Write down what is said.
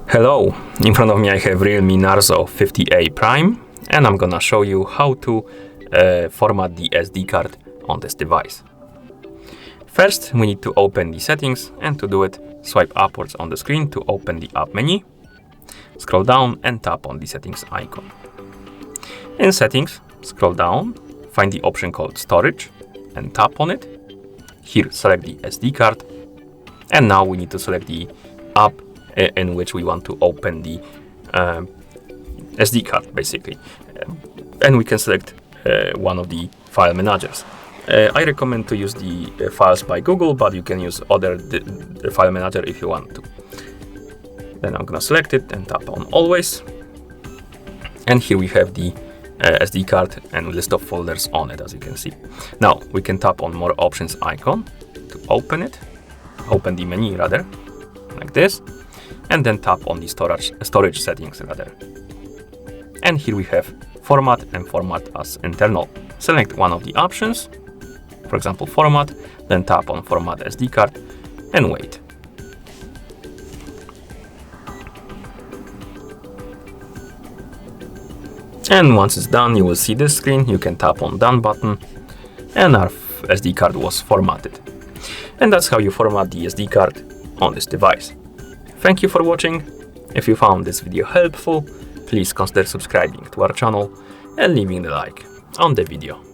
Hello, in front of me I have Realme Narzo 50A Prime, and I'm gonna show you how to format the SD card on this device. First, we need to open the settings, and to do it, swipe upwards on the screen to open the app menu. Scroll down and tap on the settings icon. In settings, scroll down, find the option called storage and tap on it. Here, select the SD card, and now we need to select the app in which we want to open the SD card, basically. And we can select one of the file managers. I recommend to use the files by Google, but you can use the file manager if you want to. Then I'm gonna select it and tap on always. And here we have the SD card and list of folders on it, as you can see. Now we can tap on more options icon to open it, open the menu rather, like this. And then tap on the storage settings rather. And here we have format and format as internal. Select one of the options, for example format, then tap on format SD card and wait. And once it's done, you will see this screen. You can tap on done button and our SD card was formatted. And that's how you format the SD card on this device. Thank you for watching. If you found this video helpful, please consider subscribing to our channel and leaving a like on the video.